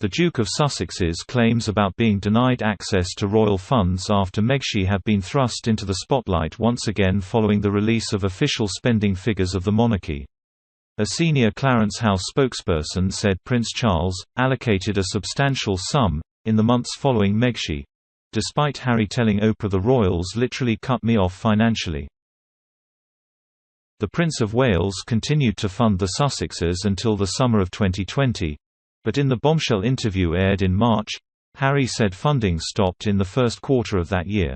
The Duke of Sussex's claims about being denied access to royal funds after Meghan have been thrust into the spotlight once again following the release of official spending figures of the monarchy. A senior Clarence House spokesperson said Prince Charles allocated a substantial sum in the months following Meghan, despite Harry telling Oprah the royals literally cut me off financially. The Prince of Wales continued to fund the Sussexes until the summer of 2020, but in the bombshell interview aired in March, Harry said funding stopped in the first quarter of that year.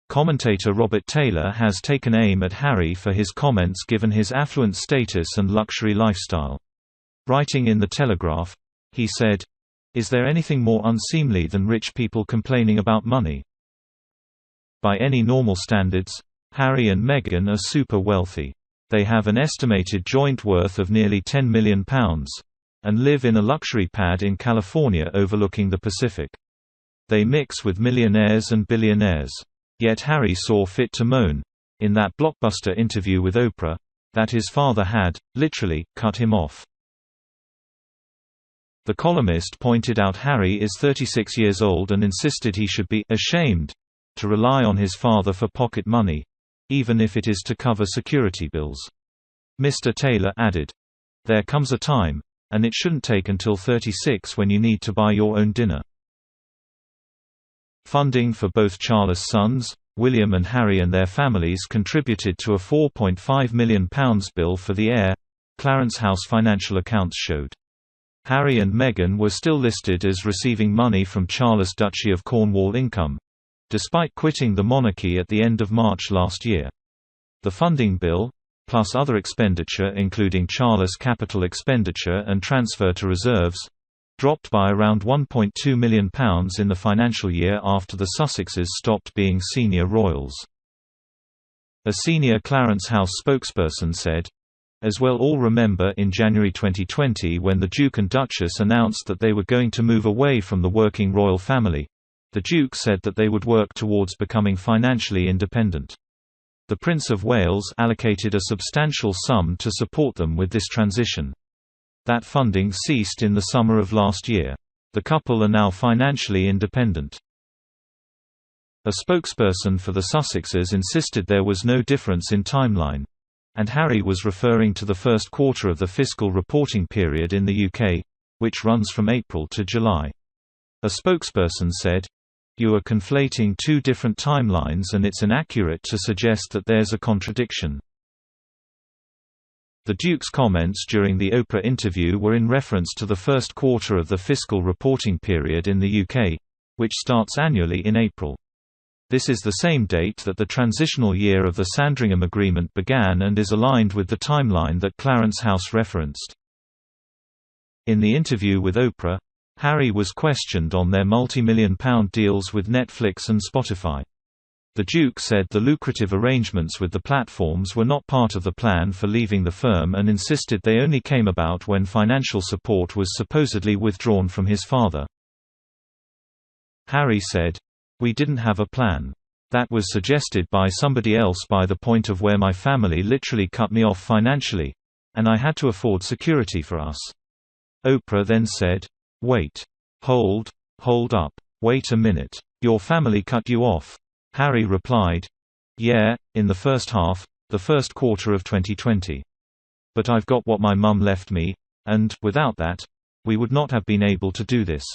Commentator Robert Taylor has taken aim at Harry for his comments given his affluent status and luxury lifestyle. Writing in the Telegraph, he said, "Is there anything more unseemly than rich people complaining about money? By any normal standards, Harry and Meghan are super wealthy. They have an estimated joint worth of nearly £10 million, and live in a luxury pad in California overlooking the Pacific. They mix with millionaires and billionaires. Yet Harry saw fit to moan, in that blockbuster interview with Oprah, that his father had, literally, cut him off." The columnist pointed out Harry is 36 years old and insisted he should be ashamed to rely on his father for pocket money, even if it is to cover security bills. Mr. Taylor added, "There comes a time, and it shouldn't take until 36 when you need to buy your own dinner." Funding for both Charles' sons, William and Harry, and their families contributed to a £4.5 million bill for the heir, Clarence House financial accounts showed. Harry and Meghan were still listed as receiving money from Charles' Duchy of Cornwall income, despite quitting the monarchy at the end of March last year. The funding bill, plus other expenditure including Charles' capital expenditure and transfer to reserves, dropped by around £1.2 million in the financial year after the Sussexes stopped being senior royals. A senior Clarence House spokesperson said, "As we'll all remember, in January 2020 when the Duke and Duchess announced that they were going to move away from the working royal family, the Duke said that they would work towards becoming financially independent. The Prince of Wales allocated a substantial sum to support them with this transition. That funding ceased in the summer of last year. The couple are now financially independent." A spokesperson for the Sussexes insisted there was no difference in timeline, and Harry was referring to the first quarter of the fiscal reporting period in the UK, which runs from April to July. A spokesperson said, "You are conflating two different timelines and it's inaccurate to suggest that there's a contradiction." The Duke's comments during the Oprah interview were in reference to the first quarter of the fiscal reporting period in the UK, which starts annually in April. This is the same date that the transitional year of the Sandringham Agreement began and is aligned with the timeline that Clarence House referenced. In the interview with Oprah, Harry was questioned on their multi-million-pound deals with Netflix and Spotify. The Duke said the lucrative arrangements with the platforms were not part of the plan for leaving the firm and insisted they only came about when financial support was supposedly withdrawn from his father. Harry said, "We didn't have a plan. That was suggested by somebody else by the point of where my family literally cut me off financially, and I had to afford security for us." Oprah then said, "Wait. Hold up. Wait a minute. Your family cut you off?" Harry replied, "Yeah, in the first half, the first quarter of 2020. But I've got what my mum left me, and, without that, we would not have been able to do this."